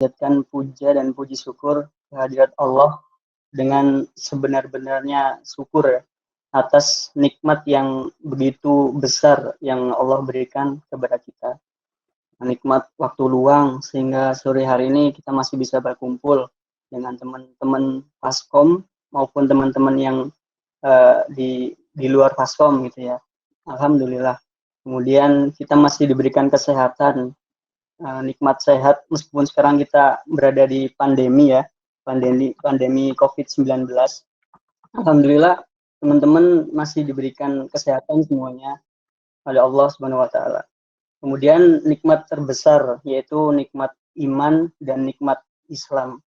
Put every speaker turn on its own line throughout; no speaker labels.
Panjatkan puja dan puji syukur kehadirat Allah dengan sebenar-benarnya syukur ya, atas nikmat yang begitu besar yang Allah berikan kepada kita. Nikmat waktu luang sehingga sore hari ini kita masih bisa berkumpul dengan teman-teman Paskom maupun teman-teman yang di luar Paskom gitu ya. Alhamdulillah. Kemudian kita masih diberikan kesehatan, nikmat sehat meskipun sekarang kita berada di pandemi ya, pandemi COVID-19. Alhamdulillah teman-teman masih diberikan kesehatan semuanya oleh Allah Subhanahu wa taala. Kemudian nikmat terbesar yaitu nikmat iman dan nikmat Islam.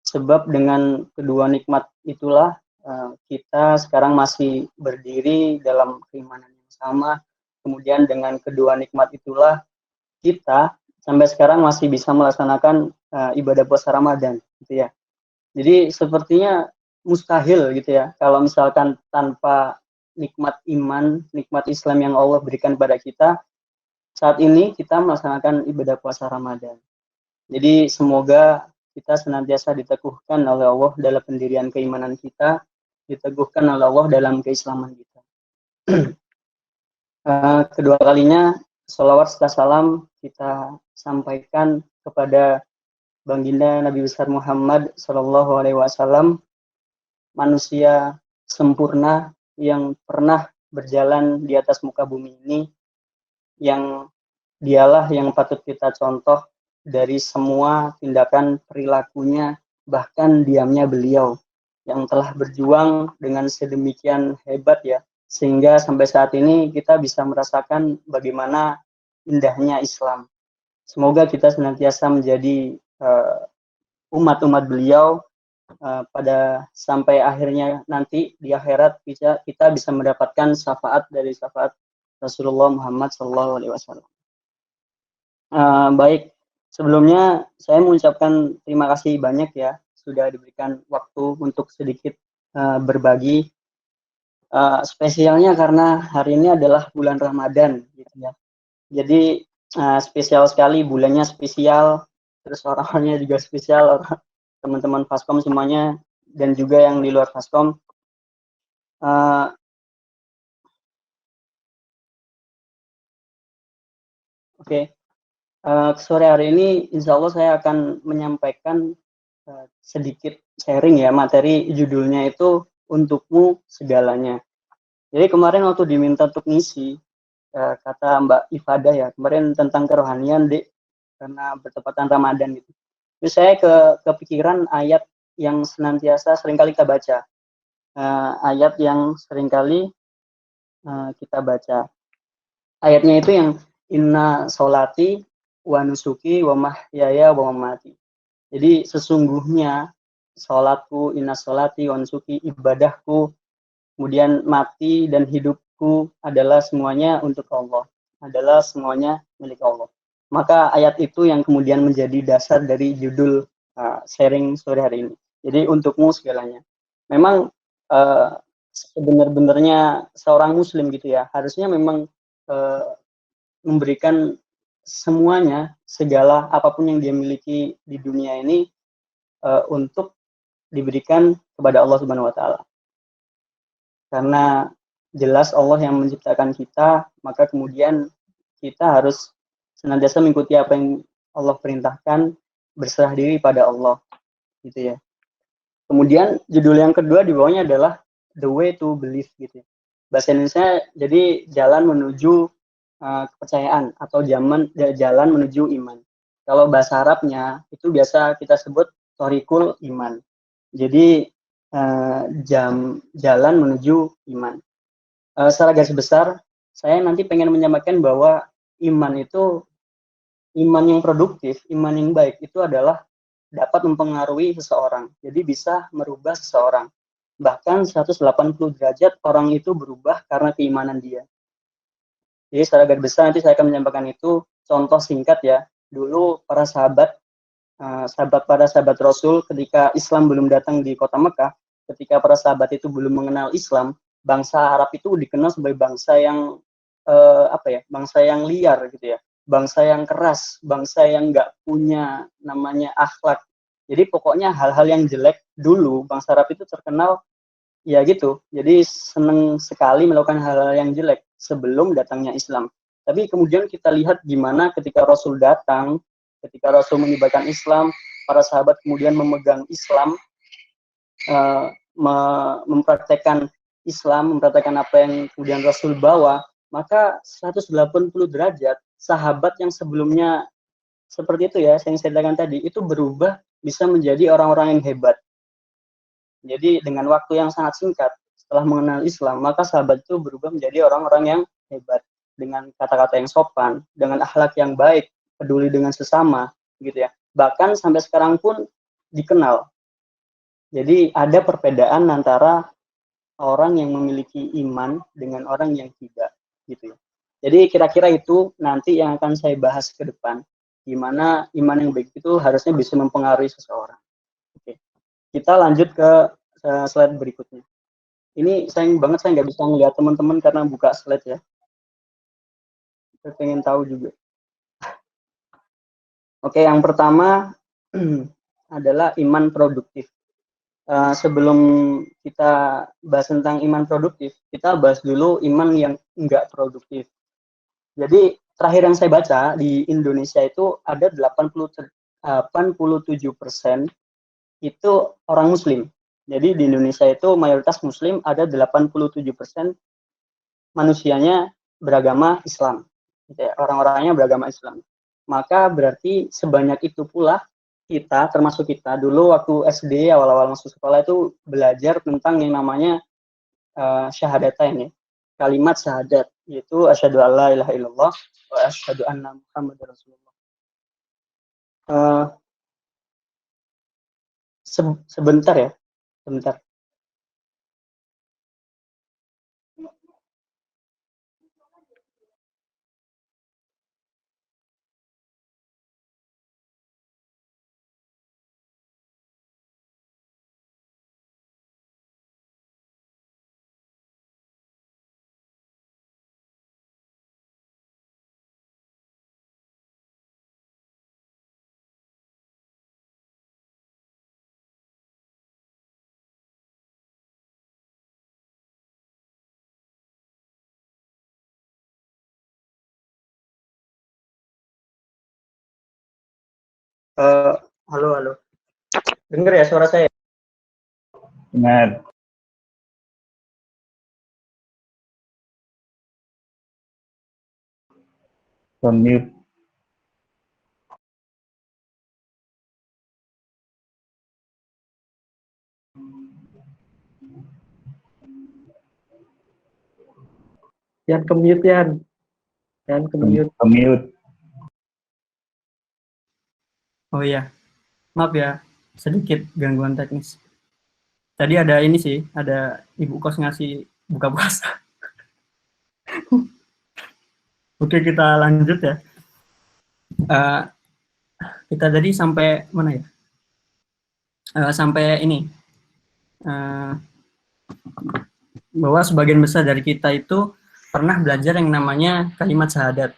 Sebab dengan kedua nikmat itulah kita sekarang masih berdiri dalam keimanan yang sama. Kemudian dengan kedua nikmat itulah kita sampai sekarang masih bisa melaksanakan ibadah puasa Ramadan gitu ya. Jadi sepertinya mustahil gitu ya kalau misalkan tanpa nikmat iman, nikmat Islam yang Allah berikan pada kita, saat ini kita melaksanakan ibadah puasa Ramadan. Jadi semoga kita senantiasa diteguhkan oleh Allah dalam pendirian keimanan kita, diteguhkan oleh Allah dalam keislaman kita. Kedua kalinya, sholawat serta salam kita sampaikan kepada Baginda Nabi besar Muhammad Sallallahu Alaihi Wasallam, manusia sempurna yang pernah berjalan di atas muka bumi ini, yang dialah yang patut kita contoh dari semua tindakan perilakunya, bahkan diamnya beliau yang telah berjuang dengan sedemikian hebat ya, sehingga sampai saat ini kita bisa merasakan bagaimana indahnya Islam. Semoga kita senantiasa menjadi umat-umat beliau pada sampai akhirnya nanti di akhirat kita bisa mendapatkan syafaat dari syafaat Rasulullah Muhammad SAW. Baik, sebelumnya saya mengucapkan terima kasih banyak ya sudah diberikan waktu untuk sedikit berbagi. Spesialnya karena hari ini adalah bulan Ramadan gitu ya. Jadi spesial sekali, bulannya spesial, terus orang-orangnya juga spesial, teman-teman Faskom semuanya dan juga yang di luar Faskom. Oke. Sore hari ini insya Allah saya akan menyampaikan sedikit sharing ya, materi judulnya itu Untukmu Segalanya. Jadi kemarin waktu diminta untuk ngisi, kata Mbak Ifada ya, kemarin tentang kerohanian, Dek, karena bertepatan Ramadan gitu. Terus saya kepikiran ayat yang senantiasa seringkali kita baca. Ayat yang seringkali kita baca. Ayatnya itu yang inna sholati wa nusuki wa mahyaya wa mamati. Jadi sesungguhnya sholatku, inna sholati wa nusuki, ibadahku, kemudian mati dan hidupku adalah semuanya untuk Allah, adalah semuanya milik Allah. Maka ayat itu yang kemudian menjadi dasar dari judul sharing sore hari ini. Jadi untukmu segalanya. Memang sebenar-benarnya seorang muslim gitu ya, harusnya memang memberikan semuanya, segala apapun yang dia miliki di dunia ini untuk diberikan kepada Allah Subhanahu wa taala. Karena jelas Allah yang menciptakan kita, maka kemudian kita harus senantiasa mengikuti apa yang Allah perintahkan, berserah diri pada Allah gitu ya. Kemudian judul yang kedua di bawahnya adalah The Way to Believe gitu. Bahasa Indonesia jadi jalan menuju kepercayaan atau jalan menuju iman. Kalau bahasa Arabnya itu biasa kita sebut thoriqul iman. Jadi jalan menuju iman. Secara garis besar, saya nanti pengen menyampaikan bahwa iman itu, iman yang produktif, iman yang baik itu adalah dapat mempengaruhi seseorang. Jadi bisa merubah seseorang. Bahkan 180 derajat orang itu berubah karena keimanan dia. Jadi secara garis besar nanti saya akan menyampaikan itu contoh singkat ya. Dulu para sahabat Rasul ketika Islam belum datang di kota Mekah, ketika para sahabat itu belum mengenal Islam, bangsa Arab itu dikenal sebagai bangsa yang bangsa yang liar gitu ya. bangsa yang keras, bangsa yang nggak punya namanya akhlak. Jadi pokoknya hal-hal yang jelek dulu bangsa Arab itu terkenal ya gitu. Jadi senang sekali melakukan hal-hal yang jelek sebelum datangnya Islam. Tapi kemudian kita lihat gimana ketika Rasul datang, ketika Rasul menyebarkan Islam, para sahabat kemudian memegang Islam, mempraktekkan Islam, mempraktekkan apa yang kemudian Rasul bawa, maka 180 derajat sahabat yang sebelumnya seperti itu ya, yang saya katakan tadi, itu berubah bisa menjadi orang-orang yang hebat. Jadi dengan waktu yang sangat singkat setelah mengenal Islam, maka sahabat itu berubah menjadi orang-orang yang hebat dengan kata-kata yang sopan, dengan akhlak yang baik, peduli dengan sesama, gitu ya. Bahkan sampai sekarang pun dikenal. Jadi ada perbedaan antara orang yang memiliki iman dengan orang yang tidak, gitu ya. Jadi kira-kira itu nanti yang akan saya bahas ke depan, gimana iman yang baik itu harusnya bisa mempengaruhi seseorang. Oke, kita lanjut ke slide berikutnya. Ini sayang banget saya nggak bisa ngeliat teman-teman karena buka slide ya. Saya pengen tahu juga. Oke, yang pertama adalah iman produktif. Sebelum kita bahas tentang iman produktif, kita bahas dulu iman yang enggak produktif. Jadi terakhir yang saya baca di Indonesia itu ada 87% itu orang Muslim. Jadi di Indonesia itu mayoritas Muslim, ada 87% manusianya beragama Islam. Orang-orangnya beragama Islam. Maka berarti sebanyak itu pula kita, termasuk kita, dulu waktu SD awal-awal masuk sekolah itu belajar tentang yang namanya syahadatain ya, kalimat syahadat, yaitu asyhadu alla ilaha illallah wa asyhadu anna muhammadar rasulullah. Sebentar ya, sebentar. Halo, halo. Dengar ya suara saya?
Dengar. Mute.
Yan ke-mute, Yan. Yan ke-mute.
Mute.
Oh iya, maaf ya, sedikit gangguan teknis. Tadi ada ini sih, ada ibu kos ngasih buka puasa. Oke, kita lanjut ya. Kita tadi sampai mana ya? Sampai ini, bahwa sebagian besar dari kita itu pernah belajar yang namanya kalimat syahadat.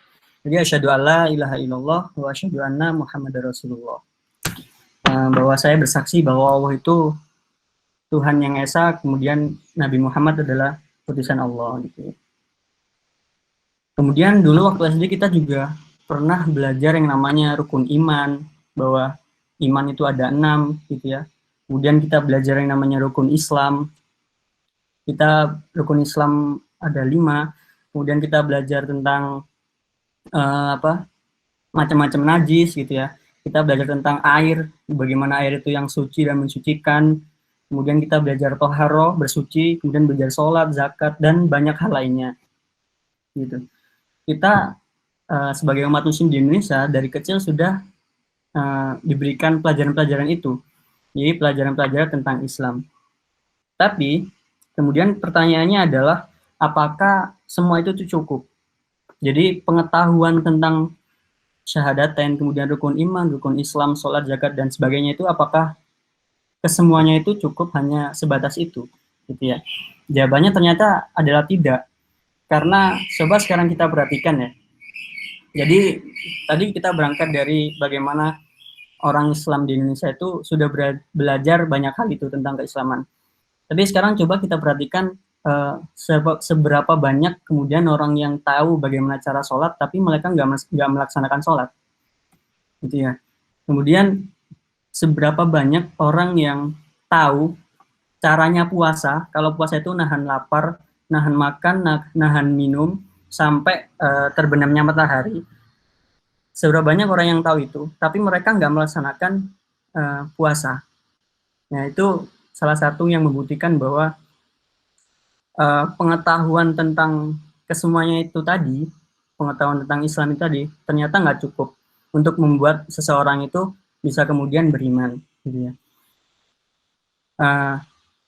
Jadi asyhadu alla ilaha illallah wa asyhadu anna muhammadar rasulullah. Bahwa saya bersaksi bahwa Allah itu Tuhan yang esa, kemudian Nabi Muhammad adalah utusan Allah gitu. Kemudian dulu waktu SD kita juga pernah belajar yang namanya rukun iman, bahwa iman itu ada 6 gitu ya. Kemudian kita belajar yang namanya rukun Islam. Rukun Islam ada 5. Kemudian kita belajar tentang macam-macam najis gitu ya. Kita belajar tentang air, bagaimana air itu yang suci dan mensucikan. Kemudian kita belajar toharoh, bersuci, kemudian belajar sholat, zakat, dan banyak hal lainnya. Gitu. Kita sebagai umat muslim di Indonesia dari kecil sudah diberikan pelajaran-pelajaran itu. Jadi pelajaran-pelajaran tentang Islam. Tapi kemudian pertanyaannya adalah apakah semua itu cukup? Jadi pengetahuan tentang syahadatain, kemudian rukun iman, rukun Islam, sholat, zakat, dan sebagainya itu apakah kesemuanya itu cukup hanya sebatas itu? Gitu ya. Jawabannya ternyata adalah tidak. Karena coba sekarang kita perhatikan ya. Jadi tadi kita berangkat dari bagaimana orang Islam di Indonesia itu sudah belajar banyak hal itu tentang keislaman. Tapi sekarang coba kita perhatikan seberapa banyak kemudian orang yang tahu bagaimana cara sholat, tapi mereka nggak melaksanakan sholat, gitu ya. Kemudian seberapa banyak orang yang tahu caranya puasa. Kalau puasa itu nahan lapar, nahan makan, nahan minum sampai terbenamnya matahari. Seberapa banyak orang yang tahu itu, tapi mereka nggak melaksanakan puasa. Nah, itu salah satu yang membuktikan bahwa pengetahuan tentang kesemuanya itu tadi, pengetahuan tentang Islam itu tadi, ternyata nggak cukup untuk membuat seseorang itu bisa kemudian beriman, gitu ya.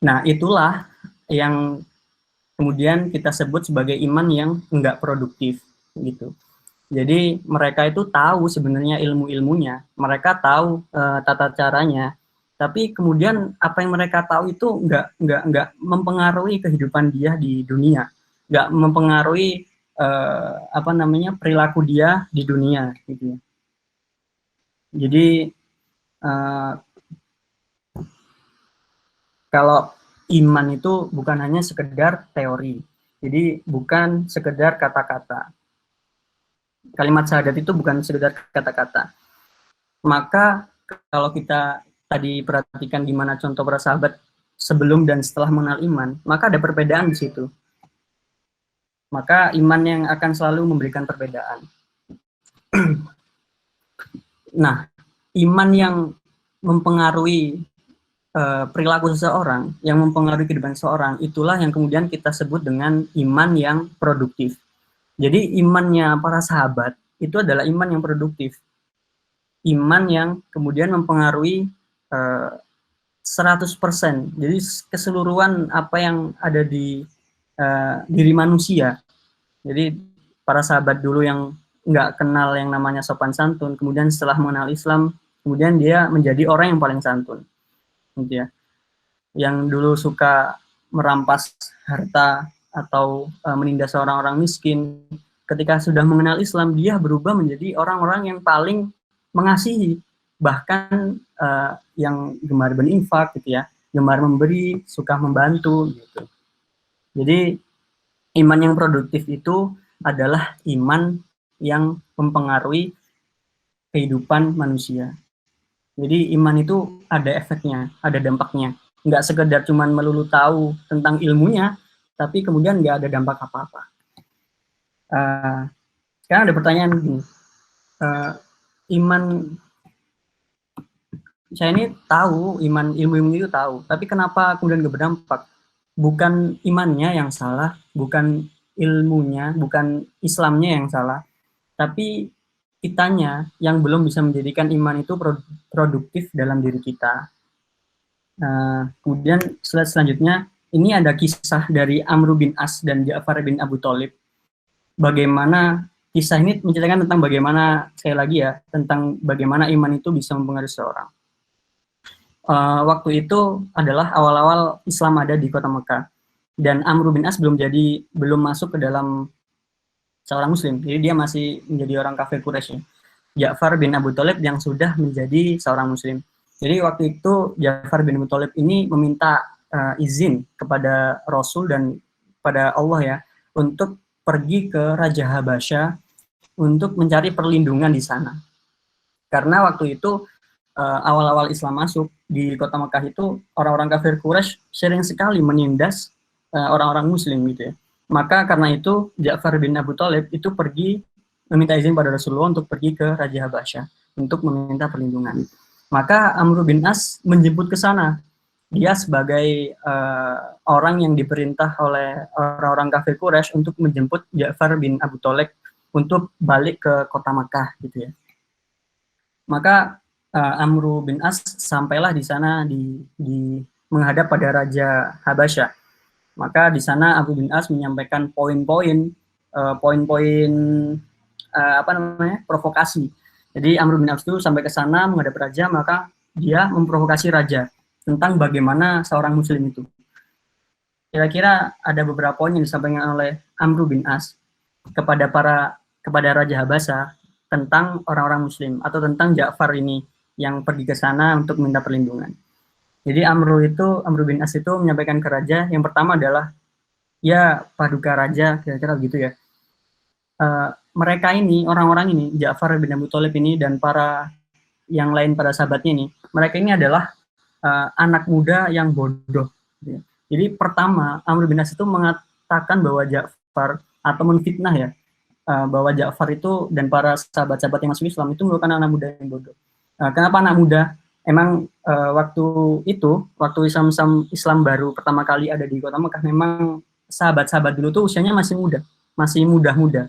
Nah, itulah yang kemudian kita sebut sebagai iman yang nggak produktif, gitu. Jadi mereka itu tahu sebenarnya ilmu-ilmunya, mereka tahu tata caranya, tapi kemudian apa yang mereka tahu itu nggak mempengaruhi kehidupan dia di dunia, nggak mempengaruhi perilaku dia di dunia, gitu ya. Jadi kalau iman itu bukan hanya sekedar teori, jadi bukan sekedar kata-kata. Kalimat syahadat itu bukan sekedar kata-kata. Maka kalau kita tadi perhatikan gimana contoh para sahabat sebelum dan setelah mengenal iman, maka ada perbedaan di situ. Maka iman yang akan selalu memberikan perbedaan. Nah, iman yang mempengaruhi perilaku seseorang, yang mempengaruhi kehidupan seseorang, itulah yang kemudian kita sebut dengan iman yang produktif. Jadi imannya para sahabat itu adalah iman yang produktif. Iman yang kemudian mempengaruhi 100%. Jadi keseluruhan apa yang ada di diri manusia. Jadi para sahabat dulu yang nggak kenal yang namanya sopan santun, kemudian setelah mengenal Islam, kemudian dia menjadi orang yang paling santun, gitu ya. Yang dulu suka merampas harta atau menindas orang-orang miskin, ketika sudah mengenal Islam, dia berubah menjadi orang-orang yang paling mengasihi, bahkan yang gemar berinfak, gitu ya, gemar memberi, suka membantu, gitu. Jadi iman yang produktif itu adalah iman yang mempengaruhi kehidupan manusia. Jadi iman itu ada efeknya, ada dampaknya. Nggak sekedar cuma melulu tahu tentang ilmunya, tapi kemudian nggak ada dampak apa-apa. Sekarang ada pertanyaan begini. Iman, saya ini tahu, iman ilmu itu tahu, tapi kenapa kemudian nggak berdampak? Bukan imannya yang salah, bukan ilmunya, bukan Islamnya yang salah, tapi kitanya yang belum bisa menjadikan iman itu produktif dalam diri kita. Kemudian slide selanjutnya, ini ada kisah dari Amr bin As dan Ja'far bin Abu Thalib. Bagaimana kisah ini menceritakan tentang bagaimana, sekali lagi ya, tentang bagaimana iman itu bisa mempengaruhi seseorang. Waktu itu adalah awal-awal Islam ada di kota Mekah, dan Amr bin As belum masuk ke dalam seorang muslim, jadi dia masih menjadi orang kafir Quraisy. Ja'far bin Abu Thalib yang sudah menjadi seorang muslim. Jadi waktu itu Ja'far bin Abu Thalib ini meminta izin kepada Rasul dan pada Allah ya, untuk pergi ke Raja Habasyah untuk mencari perlindungan di sana. Karena waktu itu awal-awal Islam masuk di kota Mekah itu, orang-orang kafir Quraisy sering sekali menindas orang-orang muslim, gitu ya. Maka karena itu Ja'far bin Abu Thalib itu pergi meminta izin pada Rasulullah untuk pergi ke Raja Habasyah untuk meminta perlindungan. Maka Amr bin As menjemput ke sana. Dia sebagai orang yang diperintah oleh orang-orang kafir Quraisy untuk menjemput Ja'far bin Abu Thalib untuk balik ke kota Makkah, gitu ya. Maka Amr bin As sampailah di sana di menghadap pada Raja Habasyah. Maka di sana Amr bin As menyampaikan poin-poin provokasi. Jadi Amr bin As itu sampai ke sana menghadap raja, maka dia memprovokasi raja tentang bagaimana seorang muslim itu. Kira-kira ada beberapa poin yang disampaikan oleh Amr bin As kepada Raja Habasyah
tentang orang-orang Muslim atau tentang Ja'far ini yang pergi ke sana untuk minta perlindungan. Jadi Amr bin As itu menyampaikan ke raja, yang pertama adalah, ya paduka raja, kira-kira begitu ya. Mereka ini, orang-orang ini, Ja'far bin Abi Thalib ini dan para yang lain pada sahabatnya ini, mereka ini adalah anak muda yang bodoh. Jadi pertama, Amr bin As itu mengatakan bahwa Ja'far atau menfitnah ya, bahwa Ja'far itu dan para sahabat-sahabat yang masuk Islam itu merupakan anak muda yang bodoh. Kenapa anak muda? Emang waktu Islam baru pertama kali ada di kota Mekah, memang sahabat-sahabat dulu tuh usianya masih muda-muda.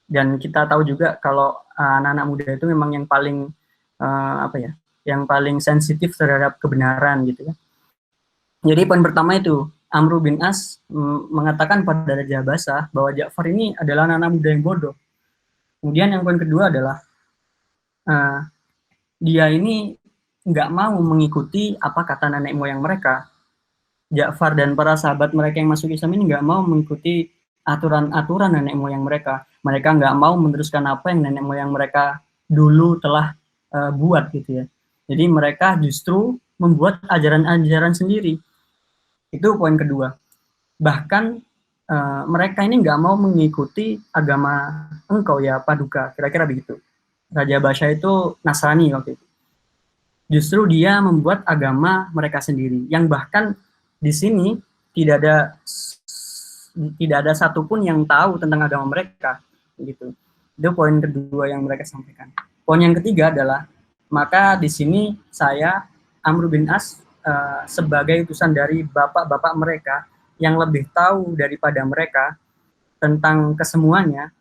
Dan kita tahu juga kalau anak-anak muda itu memang yang paling yang paling sensitif terhadap kebenaran gitu ya. Jadi poin pertama itu, Amr bin As mengatakan pada Raja Habasah bahwa Ja'far ini adalah anak muda yang bodoh. Kemudian yang poin kedua adalah dia ini nggak mau mengikuti apa kata nenek moyang mereka. Ja'far dan para sahabat mereka yang masuk Islam ini nggak mau mengikuti aturan-aturan nenek moyang mereka. Mereka nggak mau meneruskan apa yang nenek moyang mereka dulu telah buat gitu ya. Jadi mereka justru membuat ajaran-ajaran sendiri. Itu poin kedua. Bahkan mereka ini nggak mau mengikuti agama engkau ya paduka, kira-kira begitu. Raja Habasya itu Nasrani waktu itu. Justru dia membuat agama mereka sendiri, yang bahkan di sini tidak ada satupun yang tahu tentang agama mereka, gitu. Itu poin kedua yang mereka sampaikan. Poin yang ketiga adalah, maka di sini saya Amr bin As sebagai utusan dari bapak-bapak mereka yang lebih tahu daripada mereka tentang kesemuanya,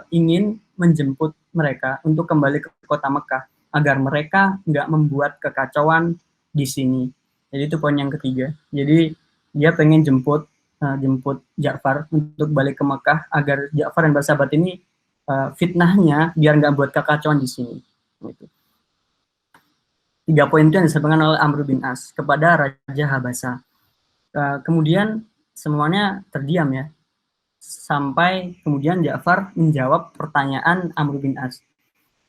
ingin menjemput mereka untuk kembali ke kota Mekah agar mereka nggak membuat kekacauan di sini. Jadi itu poin yang ketiga. Jadi dia pengen jemput Ja'far untuk balik ke Mekah agar Ja'far dan bersahabat ini fitnahnya biar nggak buat kekacauan di sini. Gitu. 3 poin itu yang disampaikan oleh Amr bin As kepada Raja Habasah. Kemudian semuanya terdiam ya, sampai kemudian Ja'far menjawab pertanyaan Amr bin As.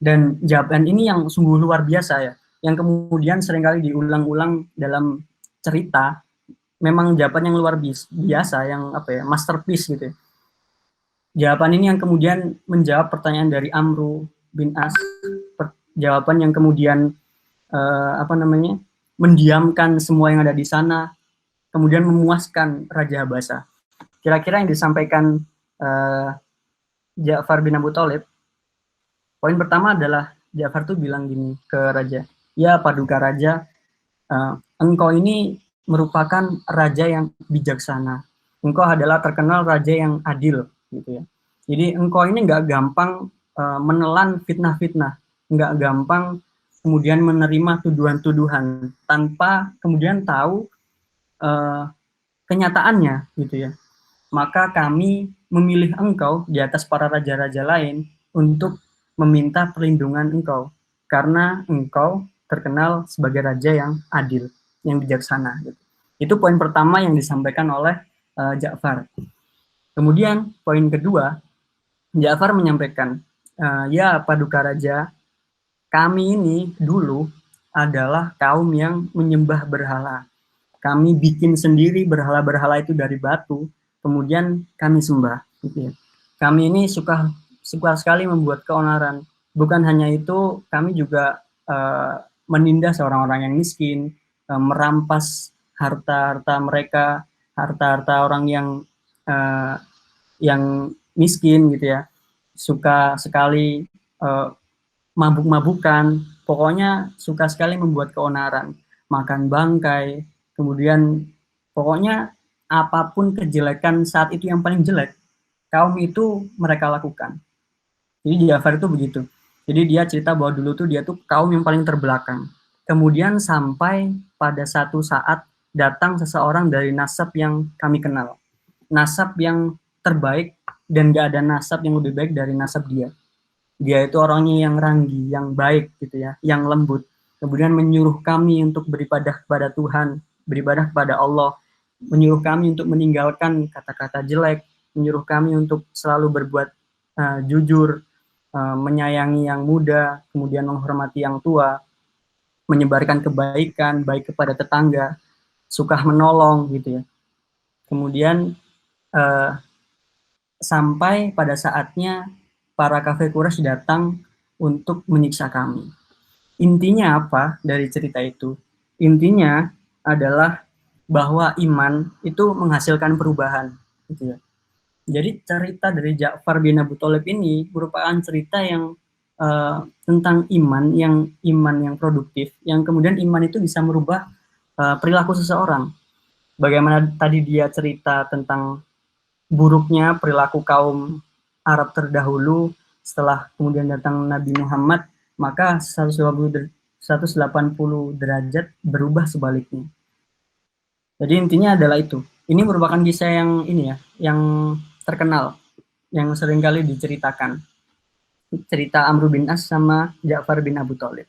Dan jawaban ini yang sungguh luar biasa ya, yang kemudian seringkali diulang-ulang dalam cerita. Memang jawaban yang luar biasa, yang masterpiece gitu ya. Jawaban ini yang kemudian menjawab pertanyaan dari Amr bin As, jawaban yang kemudian mendiamkan semua yang ada di sana, kemudian memuaskan Raja Habasah. Kira-kira yang disampaikan Ja'far bin Abi Thalib, poin pertama adalah Ja'far tuh bilang gini ke Raja, ya paduka Raja, engkau ini merupakan raja yang bijaksana, engkau adalah terkenal raja yang adil, gitu ya. Jadi engkau ini nggak gampang menelan fitnah-fitnah, nggak gampang kemudian menerima tuduhan-tuduhan tanpa kemudian tahu kenyataannya, gitu ya. Maka kami memilih engkau di atas para raja-raja lain untuk meminta perlindungan engkau, karena engkau terkenal sebagai raja yang adil, yang bijaksana. Gitu. Itu poin pertama yang disampaikan oleh Ja'far. Kemudian poin kedua, Ja'far menyampaikan, ya paduka raja, kami ini dulu adalah kaum yang menyembah berhala. Kami bikin sendiri berhala-berhala itu dari batu, kemudian kami sembah. Gitu ya. Kami ini suka sekali membuat keonaran. Bukan hanya itu, kami juga menindas orang-orang yang miskin, merampas harta-harta mereka, harta-harta orang yang miskin gitu ya. Suka sekali mabuk-mabukan, pokoknya suka sekali membuat keonaran, makan bangkai, kemudian pokoknya apapun kejelekan saat itu yang paling jelek, kaum itu mereka lakukan. Jadi Ja'far itu begitu. Jadi dia cerita bahwa dulu tuh dia tuh kaum yang paling terbelakang. Kemudian sampai pada satu saat datang seseorang dari nasab yang kami kenal. Nasab yang terbaik dan gak ada nasab yang lebih baik dari nasab dia. Dia itu orangnya yang ranggi, yang baik gitu ya, yang lembut. Kemudian menyuruh kami untuk beribadah kepada Tuhan, beribadah kepada Allah, menyuruh kami untuk meninggalkan kata-kata jelek, menyuruh kami untuk selalu berbuat jujur, menyayangi yang muda, kemudian menghormati yang tua, menyebarkan kebaikan baik kepada tetangga, suka menolong gitu ya. Kemudian sampai pada saatnya para kafir Quraisy datang untuk menyiksa kami. Intinya apa dari cerita itu? Intinya adalah bahwa iman itu menghasilkan perubahan gitu ya. Jadi cerita dari Ja'far bin Abu Thalib ini merupakan cerita yang tentang iman yang produktif, yang kemudian iman itu bisa merubah perilaku seseorang. Bagaimana tadi dia cerita tentang buruknya perilaku kaum Arab terdahulu, setelah kemudian datang Nabi Muhammad, maka 180 derajat berubah sebaliknya. Jadi intinya adalah itu. Ini merupakan kisah yang ini ya, yang terkenal, yang seringkali diceritakan. Cerita Amr bin As sama Ja'far bin Abu Thalib.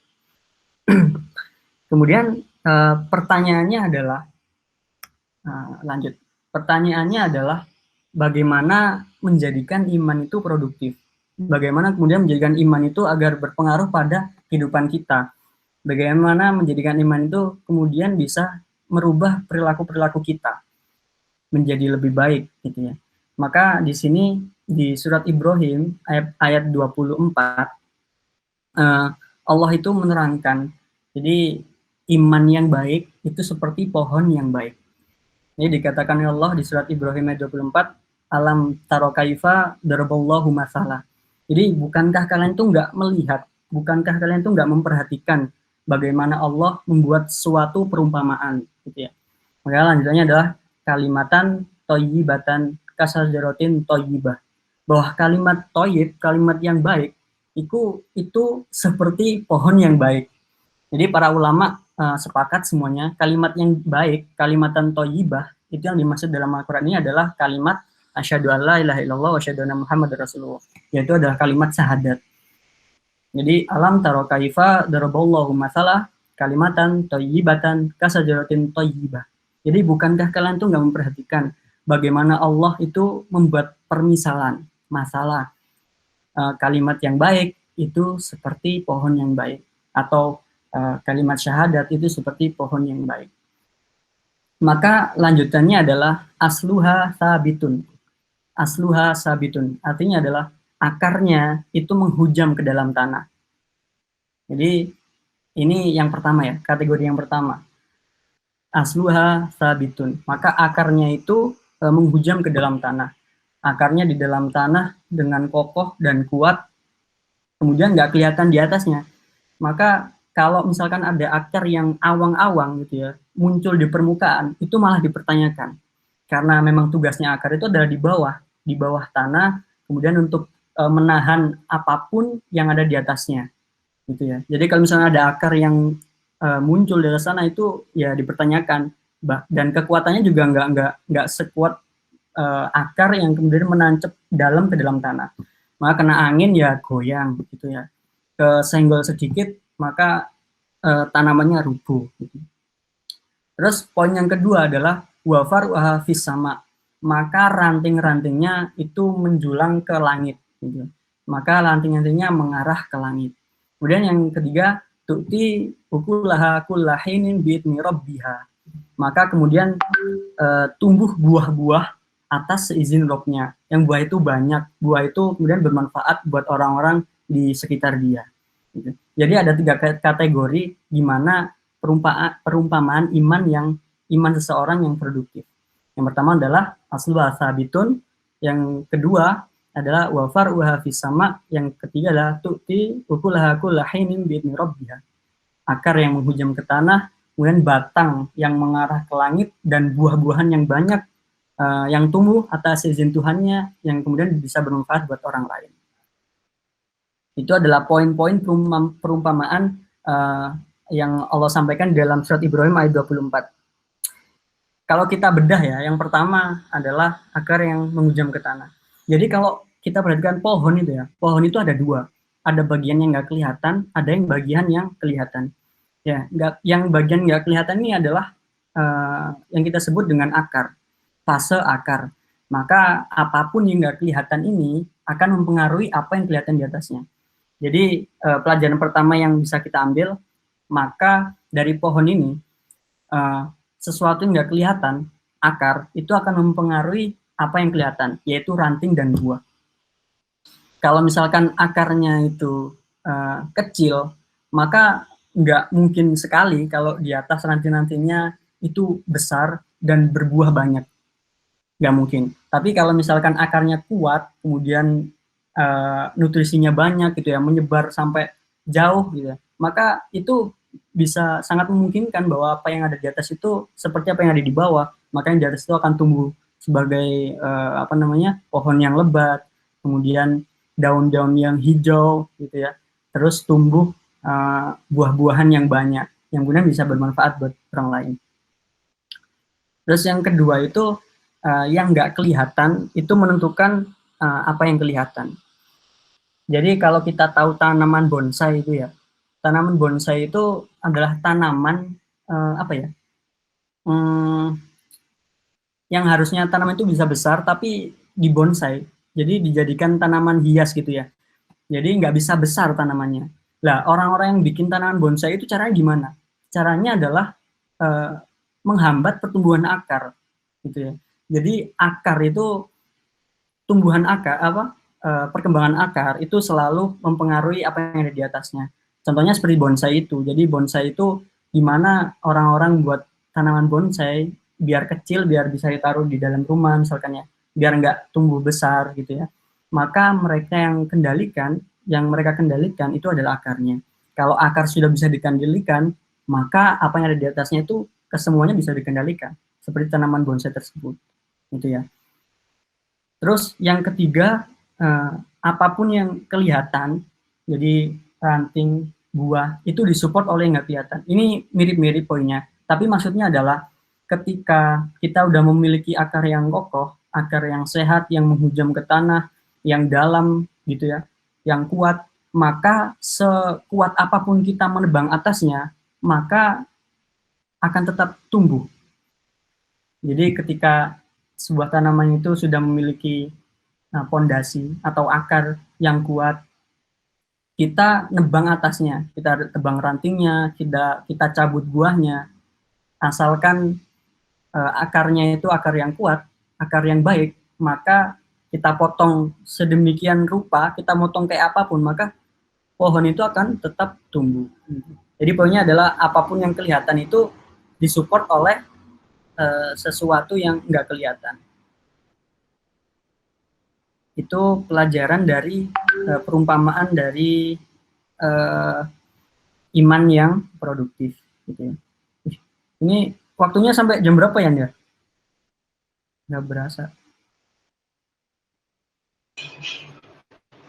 Kemudian pertanyaannya adalah, lanjut. Pertanyaannya adalah bagaimana menjadikan iman itu produktif? Bagaimana kemudian menjadikan iman itu agar berpengaruh pada kehidupan kita? Bagaimana menjadikan iman itu kemudian bisa merubah perilaku-perilaku kita menjadi lebih baik gitu ya. Maka di sini di surat Ibrahim ayat 24 Allah itu menerangkan, jadi iman yang baik itu seperti pohon yang baik. Ini dikatakan oleh Allah di surat Ibrahim ayat 24, alam taro kaifa daraballahu masalah. Jadi bukankah kalian itu nggak melihat, bukankah kalian itu nggak memperhatikan bagaimana Allah membuat suatu perumpamaan gitu ya. Maka lanjutannya adalah kalimatan thayyibatan kasajaratin thayyibah. Bahwa kalimat thayyib, kalimat yang baik itu seperti pohon yang baik. Jadi para ulama sepakat semuanya kalimat yang baik, kalimatan thayyibah itu yang dimaksud dalam Al-Qur'an ini adalah kalimat asyhadu alla ilaha illallah wa asyhadu anna muhammadar rasulullah. Yaitu adalah kalimat syahadat. Jadi alam taro kaifa daraballahu masalah kalimatan thayyibatan kasajaratin thayyibah. Jadi bukankah kalian tuh nggak memperhatikan bagaimana Allah itu membuat permisalan masalah kalimat yang baik itu seperti pohon yang baik, atau kalimat syahadat itu seperti pohon yang baik. Maka lanjutannya adalah asluha sabitun. Asluha sabitun artinya adalah akarnya itu menghujam ke dalam tanah. Jadi ini yang pertama ya, kategori yang pertama. Asluha sabitun, maka akarnya itu menghujam ke dalam tanah. Akarnya di dalam tanah dengan kokoh dan kuat, kemudian nggak kelihatan di atasnya. Maka kalau misalkan ada akar yang awang-awang gitu ya, muncul di permukaan, itu malah dipertanyakan. Karena memang tugasnya akar itu adalah di bawah tanah, kemudian untuk menahan apapun yang ada di atasnya, gitu ya. Jadi kalau misalnya ada akar yang muncul dari sana itu ya dipertanyakan, dan kekuatannya juga nggak sekuat akar yang kemudian menancap ke dalam tanah. Maka kena angin ya goyang, gitu ya. Kesenggol sedikit maka tanamannya rubuh. Gitu. Terus poin yang kedua adalah wafaruha fis sama, maka ranting-rantingnya itu menjulang ke langit. Gitu. Maka ranting-rantingnya mengarah ke langit. Kemudian yang ketiga, tu'ti ukulaha kullahinin bi'idni rabbiha. Maka kemudian tumbuh buah-buah atas seizin Robnya. Yang buah itu banyak. Buah itu kemudian bermanfaat buat orang-orang di sekitar dia. Gitu. Jadi ada 3 kategori di mana perumpamaan iman seseorang yang produktif. Yang pertama adalah asluha sabitun, yang kedua adalah wafaruha fis sama, yang ketiga adalah tu'ti ukulaha kullahinin bi'idni rabbiha. Akar yang menghujam ke tanah, kemudian batang yang mengarah ke langit, dan buah-buahan yang banyak yang tumbuh atas izin Tuhannya, yang kemudian bisa bermanfaat buat orang lain. Itu adalah poin-poin perumpamaan yang Allah sampaikan dalam surat Ibrahim ayat 24. Kalau kita bedah ya, yang pertama adalah akar yang menghujam ke tanah. Jadi kalau kita perhatikan pohon itu ya, pohon itu ada 2. Ada bagian yang nggak kelihatan, ada yang bagian yang kelihatan. Ya, yang bagian nggak kelihatan ini adalah yang kita sebut dengan akar, fase akar. Maka apapun yang nggak kelihatan ini akan mempengaruhi apa yang kelihatan di atasnya. Jadi pelajaran pertama yang bisa kita ambil, maka dari pohon ini sesuatu yang nggak kelihatan, akar itu akan mempengaruhi apa yang kelihatan, yaitu ranting dan buah. Kalau misalkan akarnya itu kecil, maka nggak mungkin sekali kalau di atas ranting-rantingnya itu besar dan berbuah banyak. Nggak mungkin. Tapi kalau misalkan akarnya kuat, kemudian nutrisinya banyak gitu ya, menyebar sampai jauh gitu ya, maka itu bisa sangat memungkinkan bahwa apa yang ada di atas itu seperti apa yang ada di bawah, maka yang di atas itu akan tumbuh sebagai pohon yang lebat, kemudian daun-daun yang hijau gitu ya, terus tumbuh buah-buahan yang banyak yang kemudian bisa bermanfaat buat orang lain. Terus yang kedua itu yang nggak kelihatan itu menentukan apa yang kelihatan. Jadi kalau kita tahu tanaman bonsai itu ya, tanaman bonsai itu adalah tanaman yang harusnya tanaman itu bisa besar tapi dibonsai, jadi dijadikan tanaman hias gitu ya. Jadi nggak bisa besar tanamannya. Lah orang-orang yang bikin tanaman bonsai itu caranya gimana? Caranya adalah menghambat pertumbuhan akar, gitu ya. Jadi akar itu perkembangan akar itu selalu mempengaruhi apa yang ada di atasnya. Contohnya seperti bonsai itu. Jadi bonsai itu gimana orang-orang buat tanaman bonsai biar kecil, biar bisa ditaruh di dalam rumah misalkan ya, biar nggak tumbuh besar gitu ya. Maka yang mereka kendalikan itu adalah akarnya. Kalau akar sudah bisa dikendalikan, maka apa yang ada di atasnya itu kesemuanya bisa dikendalikan, seperti tanaman bonsai tersebut, gitu ya. Terus yang ketiga, apapun yang kelihatan, jadi ranting, buah, itu disupport oleh yang nggak kelihatan. Ini mirip-mirip poinnya, tapi maksudnya adalah ketika kita udah memiliki akar yang kokoh, akar yang sehat, yang menghujam ke tanah, yang dalam gitu ya, yang kuat, maka sekuat apapun kita menebang atasnya, maka akan tetap tumbuh. Jadi ketika sebuah tanaman itu sudah memiliki pondasi atau akar yang kuat, kita nebang atasnya, kita tebang rantingnya, kita cabut buahnya, asalkan akarnya itu akar yang kuat, akar yang baik, maka kita potong sedemikian rupa, kita potong kayak apapun, maka pohon itu akan tetap tumbuh. Jadi poinnya adalah apapun yang kelihatan itu disupport oleh sesuatu yang nggak kelihatan. Itu pelajaran dari perumpamaan dari iman yang produktif. Gitu ya. Ini waktunya sampai jam berapa ya, Nia? Nggak berasa.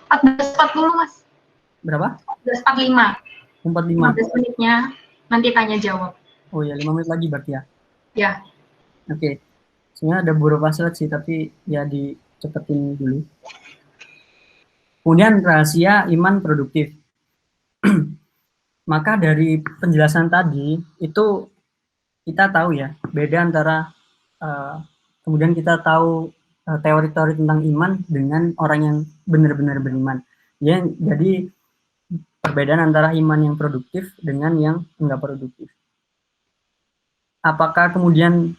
14.40 Mas.
Berapa?
14.45.
45.
15 menitnya nanti tanya jawab.
Oh ya, 5 menit lagi berarti ya?
Ya.
Oke. Sebenarnya ada beberapa slide sih, tapi ya dicepetin dulu. Kemudian rahasia iman produktif. Maka dari penjelasan tadi, itu kita tahu ya, beda antara kemudian kita tahu teori-teori tentang iman dengan orang yang benar-benar beriman. Ya, jadi perbedaan antara iman yang produktif dengan yang enggak produktif. Apakah kemudian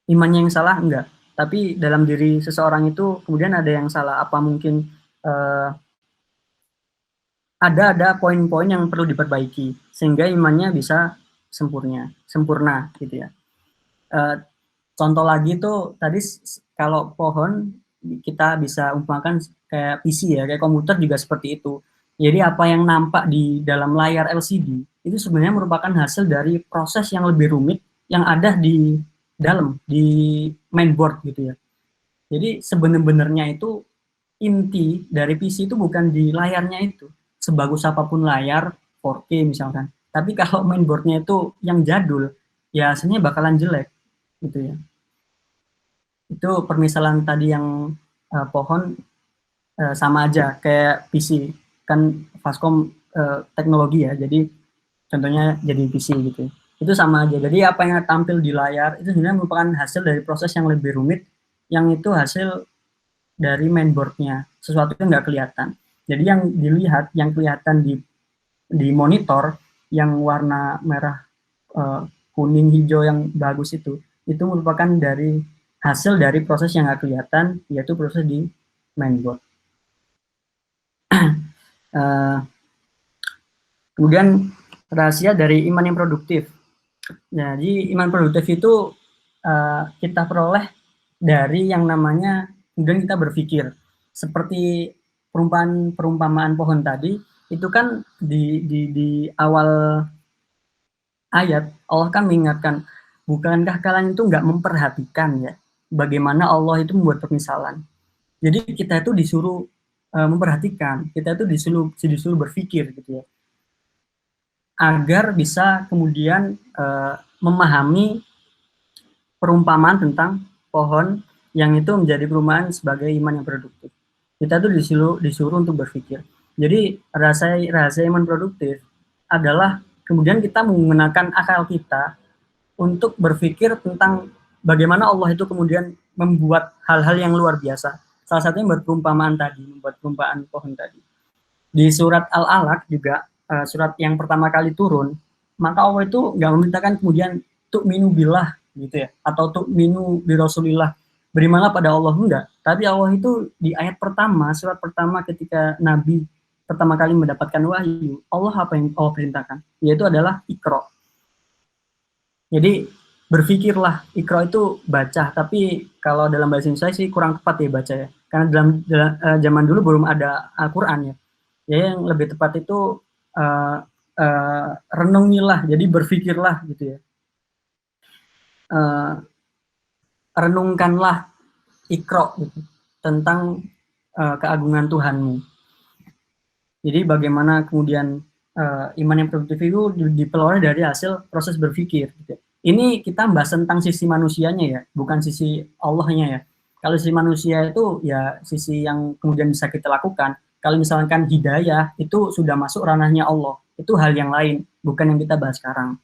imannya yang salah? Enggak. Tapi dalam diri seseorang itu kemudian ada yang salah. Apa mungkin ada poin-poin yang perlu diperbaiki sehingga imannya bisa sempurna gitu ya. Contoh lagi tuh tadi kalau pohon kita bisa umpamakan kayak PC ya, kayak komputer juga seperti itu. Jadi apa yang nampak di dalam layar LCD itu sebenarnya merupakan hasil dari proses yang lebih rumit yang ada di dalam, di mainboard gitu ya. Jadi sebenarnya itu inti dari PC itu bukan di layarnya itu. Sebagus apapun layar 4K misalkan. Tapi kalau mainboardnya itu yang jadul, ya hasilnya bakalan jelek gitu ya. Itu permisalan tadi yang pohon sama aja kayak PC. Kan Fascom teknologi ya, jadi contohnya jadi PC gitu. Itu sama aja. Jadi apa yang tampil di layar itu sebenarnya merupakan hasil dari proses yang lebih rumit, yang itu hasil dari mainboardnya, sesuatu yang nggak kelihatan. Jadi yang dilihat, yang kelihatan di monitor, yang warna merah, kuning, hijau yang bagus itu merupakan dari hasil dari proses yang nggak kelihatan, yaitu proses di mainboard. Kemudian rahasia dari iman yang produktif. Jadi iman produktif itu kita peroleh dari yang namanya, kemudian kita berpikir. Seperti perumpamaan pohon tadi, itu kan di awal ayat, Allah kan mengingatkan, bukankah kalian itu nggak memperhatikan ya, bagaimana Allah itu membuat permisalan. Jadi kita itu disuruh memperhatikan, kita itu disuruh berpikir gitu ya, agar bisa kemudian memahami perumpamaan tentang pohon yang itu menjadi perumpamaan sebagai iman yang produktif. Kita tuh disuruh untuk berpikir. Jadi rahasia iman produktif adalah kemudian kita menggunakan akal kita untuk berpikir tentang bagaimana Allah itu kemudian membuat hal-hal yang luar biasa. Salah satunya membuat perumpamaan pohon tadi. Di surat Al-Alaq juga, surat yang pertama kali turun, maka Allah itu nggak memerintahkan kemudian tu'minu billah gitu ya, atau tu'minu bi Rasulillah, berimanlah pada Allah, enggak. Tapi Allah itu di ayat pertama, surat pertama ketika Nabi pertama kali mendapatkan wahyu, Allah apa yang Allah perintahkan? Yaitu adalah Iqra. Jadi berpikirlah, Iqra itu baca, tapi kalau dalam bahasa Indonesia sih kurang tepat ya baca ya. Karena dalam zaman dulu belum ada Al-Qur'an ya. Ya yang lebih tepat itu renungilah, jadi berpikirlah gitu ya. Renungkanlah Iqra gitu, tentang keagungan Tuhanmu. Jadi bagaimana kemudian iman yang produktif itu diperoleh dari hasil proses berpikir gitu. Ini kita bahas tentang sisi manusianya ya, bukan sisi Allahnya ya. Kalau sisi manusia itu ya sisi yang kemudian bisa kita lakukan. Kalau misalkan hidayah itu sudah masuk ranahnya Allah, itu hal yang lain, bukan yang kita bahas sekarang.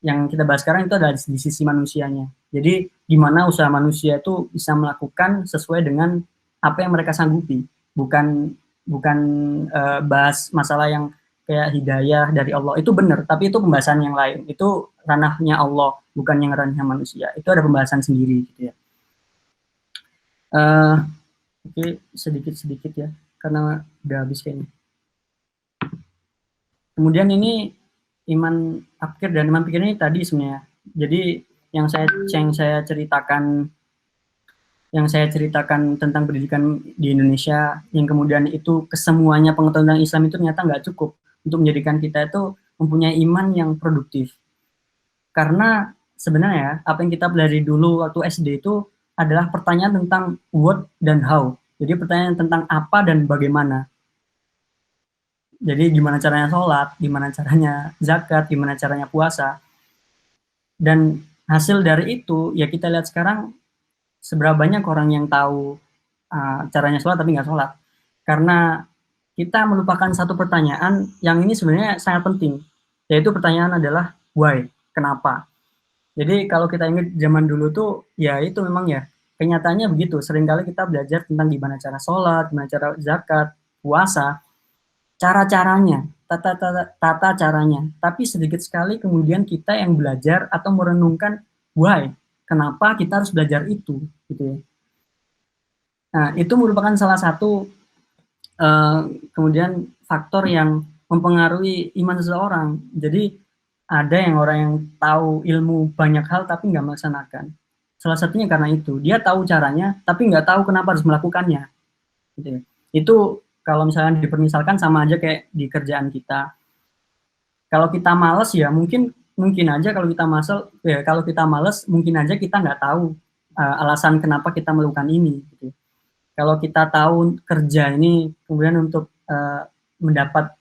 Yang kita bahas sekarang itu adalah di sisi manusianya. Jadi gimana usaha manusia itu bisa melakukan sesuai dengan apa yang mereka sanggupi, bukan bahas masalah yang kayak hidayah dari Allah. Itu benar, tapi itu pembahasan yang lain. Itu ranahnya Allah, bukan yang ranahnya manusia. Itu ada pembahasan sendiri gitu ya. Oke, sedikit-sedikit ya, karena udah habis kayaknya. Kemudian ini iman akhir dan iman pikir ini tadi sebenarnya. Jadi yang saya ceritakan tentang pendidikan di Indonesia, yang kemudian itu kesemuanya pengetahuan tentang Islam itu ternyata nggak cukup untuk menjadikan kita itu mempunyai iman yang produktif. Karena sebenarnya apa yang kita pelajari dulu waktu SD itu adalah pertanyaan tentang what dan how. Jadi pertanyaan tentang apa dan bagaimana. Jadi gimana caranya sholat, gimana caranya zakat, gimana caranya puasa. Dan hasil dari itu, ya kita lihat sekarang seberapa banyak orang yang tahu caranya sholat tapi nggak sholat. Karena kita melupakan satu pertanyaan yang ini sebenarnya sangat penting. Yaitu pertanyaan adalah why, kenapa. Jadi kalau kita ingat zaman dulu tuh, ya itu memang ya, kenyataannya begitu. Seringkali kita belajar tentang gimana cara sholat, gimana cara zakat, puasa, cara-caranya, tata caranya. Tapi sedikit sekali kemudian kita yang belajar atau merenungkan why, kenapa kita harus belajar itu, gitu ya. Nah, itu merupakan salah satu kemudian faktor yang mempengaruhi iman seseorang. Jadi ada yang orang yang tahu ilmu banyak hal tapi nggak melaksanakan. Salah satunya karena itu, dia tahu caranya tapi nggak tahu kenapa harus melakukannya. Gitu ya. Itu kalau misalnya dipermisalkan sama aja kayak di kerjaan kita. Kalau kita malas ya mungkin aja kalau kita malas mungkin aja kita nggak tahu alasan kenapa kita melakukan ini. Gitu. Kalau kita tahu kerja ini kemudian untuk mendapat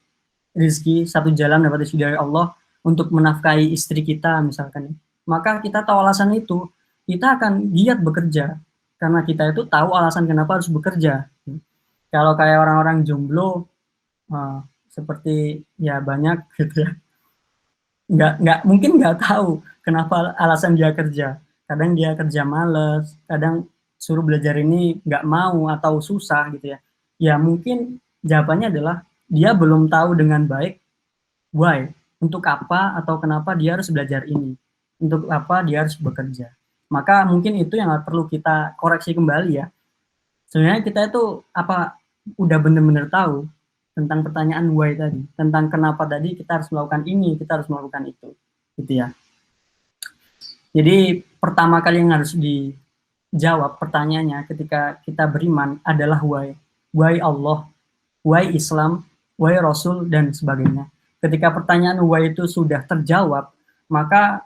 rezeki, satu jalan dapat rezeki dari Allah untuk menafkahi istri kita misalkan, maka kita tahu alasan itu, kita akan giat bekerja karena kita itu tahu alasan kenapa harus bekerja. Kalau kayak orang-orang jomblo seperti ya banyak gitu ya, mungkin nggak tahu kenapa alasan dia kerja. Kadang dia kerja males, kadang suruh belajar ini nggak mau atau susah gitu ya. Ya mungkin Jawabannya adalah dia belum tahu dengan baik why, untuk apa atau kenapa dia harus belajar ini, untuk apa dia harus bekerja. Maka mungkin itu yang perlu kita koreksi kembali ya. Sebenarnya kita itu apa udah benar-benar tahu tentang pertanyaan why tadi, tentang kenapa tadi kita harus melakukan ini, kita harus melakukan itu, gitu ya. Jadi pertama kali yang harus dijawab pertanyaannya ketika kita beriman adalah why Allah, why Islam, why Rasul dan sebagainya. Ketika pertanyaan why itu sudah terjawab, maka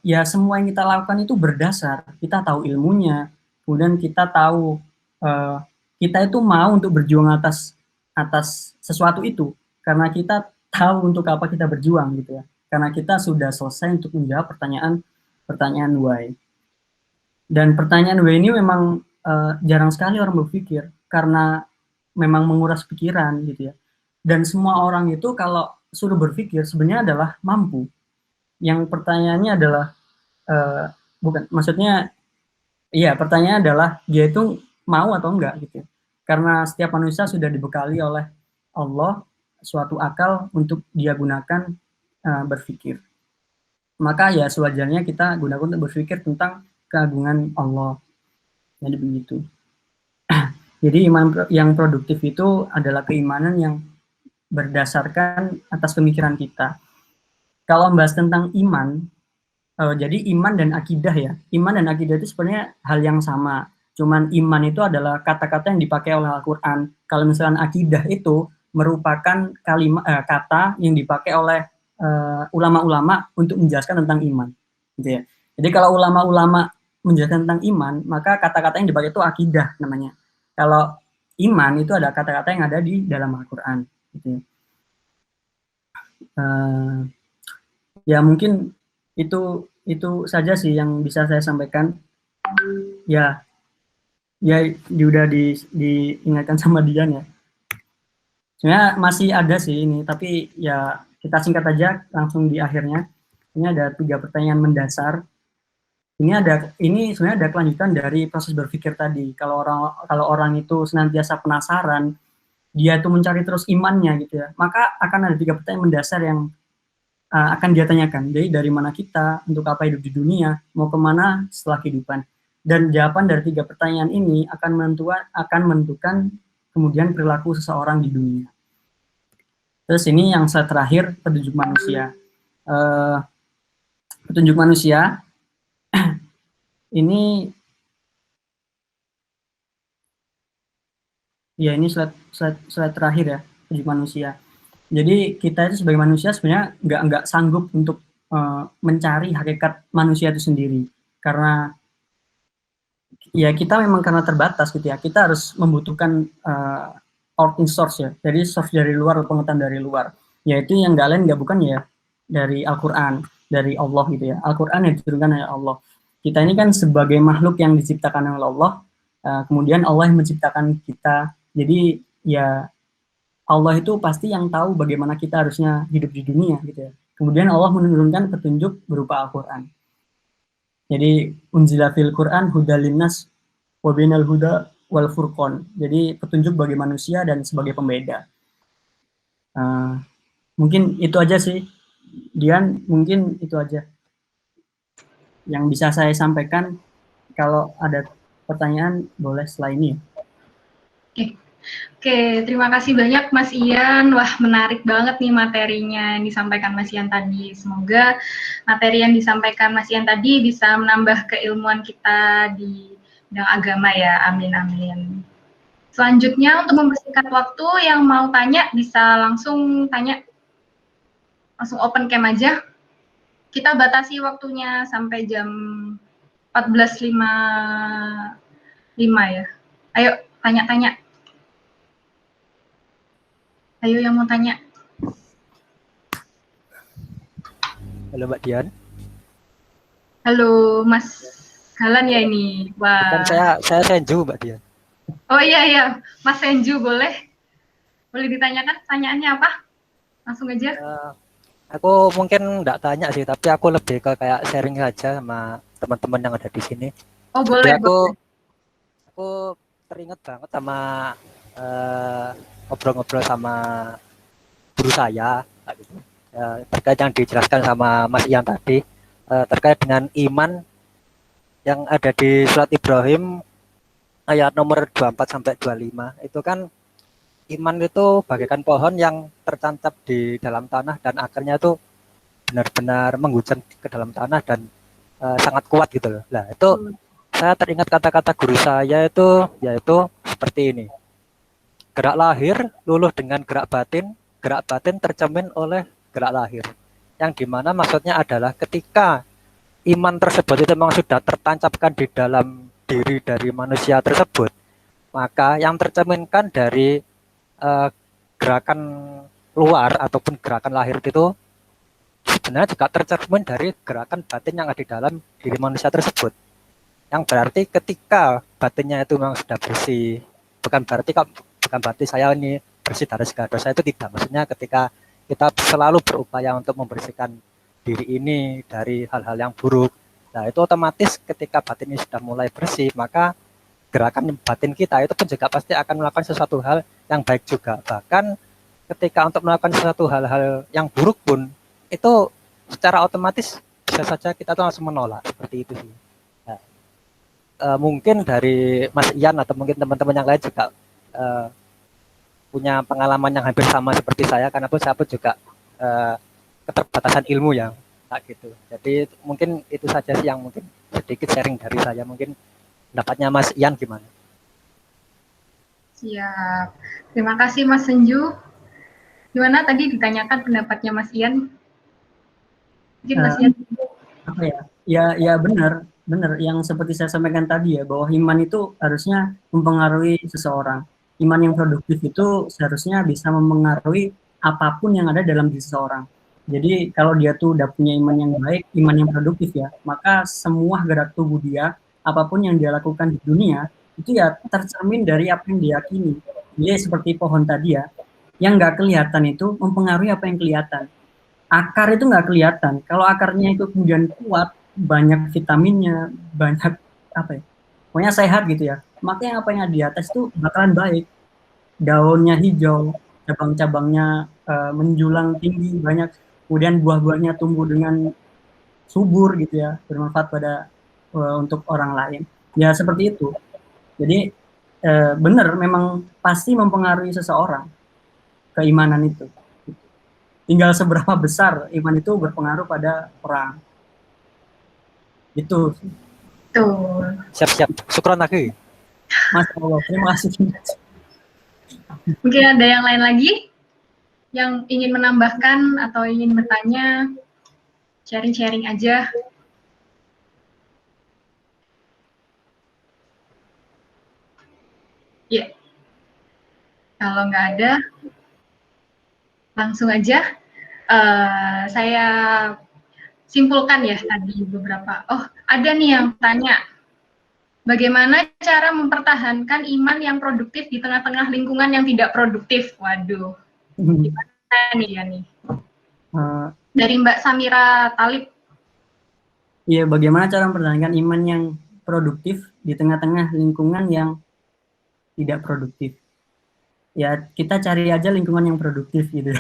ya semua yang kita lakukan itu berdasar. Kita tahu ilmunya, kemudian kita tahu kita itu mau untuk berjuang atas sesuatu itu karena kita tahu untuk apa kita berjuang gitu ya. Karena kita sudah selesai untuk menjawab pertanyaan why. Dan pertanyaan why ini memang jarang sekali orang berpikir karena memang menguras pikiran gitu ya. Dan semua orang itu kalau suruh berpikir sebenarnya adalah mampu. Yang pertanyaannya adalah bukan, maksudnya iya, pertanyaannya adalah dia itu mau atau enggak gitu. Karena setiap manusia sudah dibekali oleh Allah suatu akal untuk dia gunakan berpikir. Maka ya sewajarnya kita gunakan untuk berpikir tentang keagungan Allah. Jadi begitu. Jadi iman yang produktif itu adalah keimanan yang berdasarkan atas pemikiran kita. Kalau membahas tentang iman, jadi iman dan akidah ya. Iman dan akidah itu sebenarnya hal yang sama. Cuman iman itu adalah kata-kata yang dipakai oleh Al-Quran. Kalau misalkan akidah itu merupakan kata yang dipakai oleh ulama-ulama untuk menjelaskan tentang iman. Gitu ya. Jadi kalau ulama-ulama menjelaskan tentang iman, maka kata-kata yang dipakai itu akidah namanya. Kalau iman itu ada kata-kata yang ada di dalam Al-Quran. Gitu ya. Ya mungkin itu saja sih yang bisa saya sampaikan. Ya udah diingatkan sama Dian ya. Sebenarnya masih ada sih ini, tapi ya kita singkat aja langsung di akhirnya. Ini ada 3 pertanyaan mendasar. Ini sebenarnya ada kelanjutan dari proses berpikir tadi. Kalau orang itu senantiasa penasaran, dia itu mencari terus imannya gitu ya, maka akan ada 3 pertanyaan mendasar yang akan dia tanyakan. Jadi dari mana kita, untuk apa hidup di dunia, mau kemana setelah kehidupan. Dan jawaban dari 3 pertanyaan ini akan menentukan kemudian perilaku seseorang di dunia. Terus ini yang terakhir, petunjuk manusia. Petunjuk manusia ini ya ini slide terakhir ya, petunjuk manusia. Jadi kita itu sebagai manusia sebenarnya nggak sanggup untuk mencari hakikat manusia itu sendiri, karena ya kita memang karena terbatas gitu ya, kita harus membutuhkan outing source ya, jadi source dari luar, pengetahuan dari luar, yaitu yang nggak lain nggak bukan ya dari Al-Quran, dari Allah gitu ya. Al-Quran yang diturunkan oleh Allah. Kita ini kan sebagai makhluk yang diciptakan oleh Allah, kemudian Allah yang menciptakan kita, jadi ya Allah itu pasti yang tahu bagaimana kita harusnya hidup di dunia gitu ya. Kemudian Allah menurunkan petunjuk berupa Al-Quran. Jadi unzila fil Quran hudal linnas wa bainal huda wal furqan. Jadi petunjuk bagi manusia dan sebagai pembeda. Mungkin itu aja sih. Dian, mungkin itu aja yang bisa saya sampaikan. Kalau ada pertanyaan boleh setelah ini.
Oke, terima kasih banyak Mas Ian. Wah, menarik banget nih materinya yang disampaikan Mas Ian tadi. Semoga materi yang disampaikan Mas Ian tadi bisa menambah keilmuan kita di bidang agama ya. Amin, amin. Selanjutnya, untuk mempersingkat waktu, yang mau tanya bisa langsung tanya. Langsung open cam aja. Kita batasi waktunya sampai jam 14.55 ya. Ayo, tanya-tanya. Ayo yang mau tanya.
Halo Mbak Dian.
Halo Mas Galan ya ini. Wah.
Kan saya Senju Mbak Dian.
Oh iya, Mas Senju boleh ditanyakan pertanyaannya apa? Langsung aja.
Aku mungkin nggak tanya sih, tapi aku lebih ke kayak sharing saja sama teman-teman yang ada di sini.
Oh boleh.
Jadi aku teringat banget sama ngobrol-ngobrol sama guru saya kayak gitu. Terkait yang dijelaskan sama Mas Ian tadi, terkait dengan iman yang ada di surat Ibrahim ayat nomor 24 sampai 25. Itu kan iman itu bagaikan pohon yang tertancap di dalam tanah dan akarnya itu benar-benar menghujam ke dalam tanah dan sangat kuat gitu loh. Nah, itu saya teringat kata-kata guru saya itu yaitu seperti ini. Gerak lahir luluh dengan gerak batin tercermin oleh gerak lahir. Yang dimana maksudnya adalah ketika iman tersebut itu memang sudah tertancapkan di dalam diri dari manusia tersebut, maka yang tercerminkan dari gerakan luar ataupun gerakan lahir itu sebenarnya juga tercermin dari gerakan batin yang ada di dalam diri manusia tersebut. Yang berarti ketika batinnya itu memang sudah bersih, bukan berarti saya ini bersih dari segala dosa, itu tidak. Maksudnya ketika kita selalu berupaya untuk membersihkan diri ini dari hal-hal yang buruk, nah itu otomatis ketika batin ini sudah mulai bersih, maka gerakan batin kita itu pun juga pasti akan melakukan sesuatu hal yang baik juga. Bahkan ketika untuk melakukan sesuatu hal-hal yang buruk pun, itu secara otomatis bisa saja kita tuh langsung menolak, seperti itu sih. Nah, mungkin dari Mas Ian atau mungkin teman-teman yang lain juga punya pengalaman yang hampir sama seperti saya, karena pun saya pun juga keterbatasan ilmu ya, kayak gitu. Jadi mungkin itu saja sih yang mungkin sedikit sharing dari saya. Mungkin pendapatnya Mas Ian gimana?
Siap. Terima kasih Mas Senju. Gimana tadi ditanyakan pendapatnya Mas Ian? Mungkin Mas Ian.
Apa ya? Ya benar yang seperti saya sampaikan tadi ya, bahwa iman itu harusnya mempengaruhi seseorang. Iman yang produktif itu seharusnya bisa mempengaruhi apapun yang ada dalam diri seseorang. Jadi kalau dia tuh udah punya iman yang baik, iman yang produktif ya, maka semua gerak tubuh dia, apapun yang dia lakukan di dunia, itu ya tercermin dari apa yang diyakini. Jadi seperti pohon tadi ya, yang nggak kelihatan itu mempengaruhi apa yang kelihatan. Akar itu nggak kelihatan. Kalau akarnya itu kemudian kuat, banyak vitaminnya, banyak apa ya, pokoknya sehat gitu ya, makanya apa yang ada di atas itu bakalan baik. Daunnya hijau, cabang-cabangnya menjulang tinggi, banyak, kemudian buah-buahnya tumbuh dengan subur gitu ya, bermanfaat pada untuk orang lain. Ya seperti itu. Jadi benar, memang pasti mempengaruhi seseorang keimanan itu. Tinggal seberapa besar iman itu berpengaruh pada orang. Itu.
Tuh.
Siap-siap. Syukron lagi.
Mas Allah, terima kasih.
Mungkin ada yang lain lagi yang ingin menambahkan atau ingin bertanya, sharing-sharing aja. Ya, kalau nggak ada, langsung aja. Saya simpulkan ya tadi beberapa. Oh, ada nih yang tanya. Bagaimana cara mempertahankan iman yang produktif di tengah-tengah lingkungan yang tidak produktif? Waduh, gimana nih ya nih? Dari Mbak Samira Talib.
Iya, bagaimana cara mempertahankan iman yang produktif di tengah-tengah lingkungan yang tidak produktif? Ya, kita cari aja lingkungan yang produktif gitu.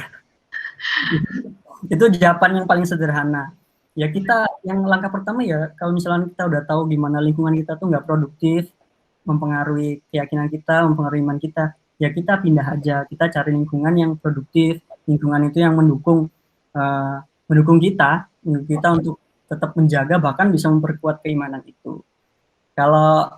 Itu jawaban yang paling sederhana. Ya kita, yang langkah pertama ya, kalau misalnya kita udah tahu gimana lingkungan kita tuh nggak produktif, mempengaruhi keyakinan kita, mempengaruhi iman kita, ya kita pindah aja, kita cari lingkungan yang produktif, lingkungan itu yang mendukung kita untuk tetap menjaga, bahkan bisa memperkuat keimanan itu. Kalau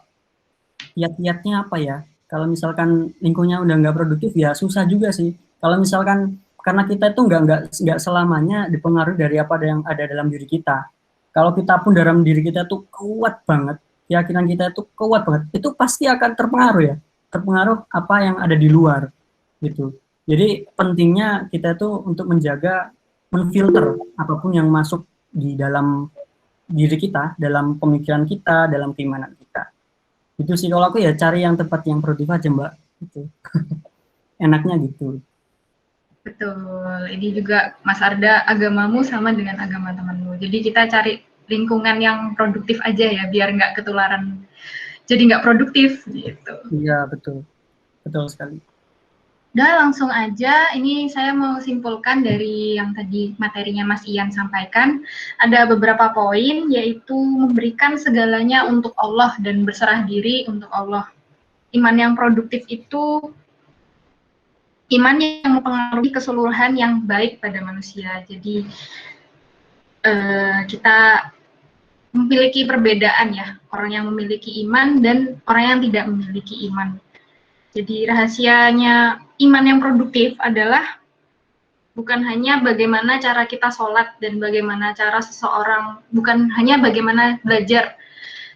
kiat-kiatnya apa ya? Kalau misalkan lingkungannya udah nggak produktif, ya susah juga sih. Kalau misalkan karena kita itu nggak selamanya dipengaruhi dari apa yang ada dalam diri kita. Kalau kita pun dalam diri kita tuh kuat banget, keyakinan kita itu kuat banget, itu pasti akan terpengaruh ya, terpengaruh apa yang ada di luar gitu. Jadi pentingnya kita tuh untuk menjaga, menfilter apapun yang masuk di dalam diri kita, dalam pemikiran kita, dalam keimanan kita. Itu sih kalau aku ya, cari yang tepat, yang produktif aja Mbak. Gitu. Enaknya gitu.
Betul, ini juga Mas Arda, agamamu sama dengan agama temanmu. Jadi kita cari lingkungan yang produktif aja ya, biar nggak ketularan, jadi nggak produktif gitu.
Iya, betul. Betul sekali.
Udah langsung aja, ini saya mau simpulkan dari yang tadi materinya Mas Ian sampaikan. Ada beberapa poin, yaitu memberikan segalanya untuk Allah dan berserah diri untuk Allah. Iman yang produktif itu iman yang mempengaruhi keseluruhan yang baik pada manusia. Jadi kita memiliki perbedaan ya, orang yang memiliki iman dan orang yang tidak memiliki iman. Jadi rahasianya iman yang produktif adalah bukan hanya bagaimana cara kita sholat dan bagaimana cara seseorang, bukan hanya bagaimana belajar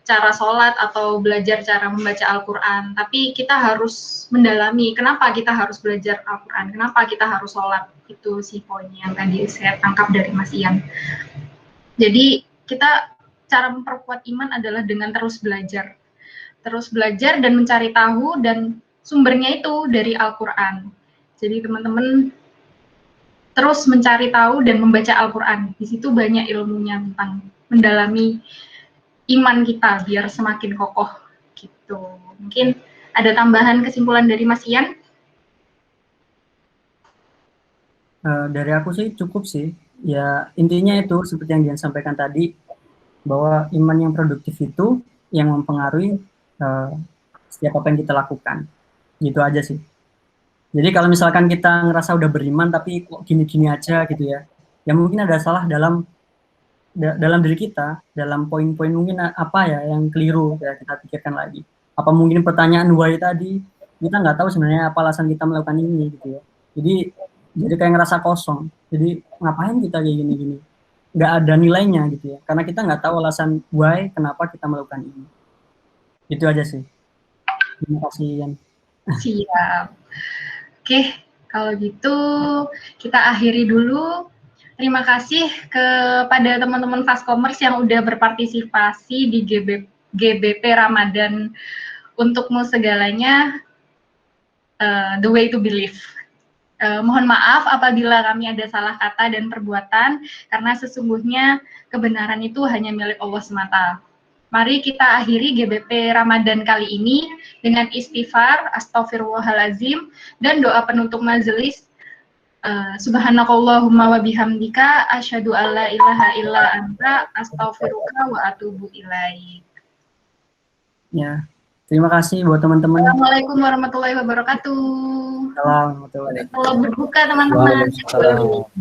cara sholat atau belajar cara membaca Al-Quran, tapi kita harus mendalami kenapa kita harus belajar Al-Quran, kenapa kita harus sholat. Itu sih poinnya yang tadi saya tangkap dari Mas Ian. Jadi kita cara memperkuat iman adalah dengan terus belajar dan mencari tahu, dan sumbernya itu dari Al-Quran. Jadi teman-teman terus mencari tahu dan membaca Al-Quran. Di situ banyak ilmunya tentang mendalami iman kita biar semakin kokoh gitu. Mungkin ada tambahan kesimpulan dari Mas Ian?
Dari aku sih cukup sih. Ya intinya itu seperti yang Dian sampaikan tadi, bahwa iman yang produktif itu yang mempengaruhi setiap apa yang kita lakukan. Gitu aja sih. Jadi kalau misalkan kita ngerasa udah beriman tapi kok gini-gini aja gitu ya, ya mungkin ada salah dalam diri kita, dalam poin-poin mungkin apa ya yang keliru ya, kita pikirkan lagi. Apa mungkin pertanyaan why tadi kita nggak tahu sebenarnya apa alasan kita melakukan ini gitu ya. Jadi kayak ngerasa kosong. Jadi ngapain kita kayak gini-gini? Nggak ada nilainya gitu ya. Karena kita nggak tahu alasan why kenapa kita melakukan ini. Itu aja sih. Terima kasih Yan.
Siap. Oke, kalau gitu kita akhiri dulu. Terima kasih kepada teman-teman Fastcommerce yang udah berpartisipasi di GBP Ramadan Untukmu Segalanya, The Way to Believe. Mohon maaf apabila kami ada salah kata dan perbuatan, karena sesungguhnya kebenaran itu hanya milik Allah semata. Mari kita akhiri GBP Ramadan kali ini dengan istighfar, astaghfirullahalazim, dan doa penutup majelis. Subhanakallahumma wa bihamdika asyhadu alla ilaha illa anta astaghfiruka wa atubu ilaik.
Ya, terima kasih buat teman-teman.
Assalamualaikum warahmatullahi wabarakatuh.
Assalamualaikum warahmatullahi wabarakatuh.
Kalau berbuka teman-teman.
Waalaikumsalam.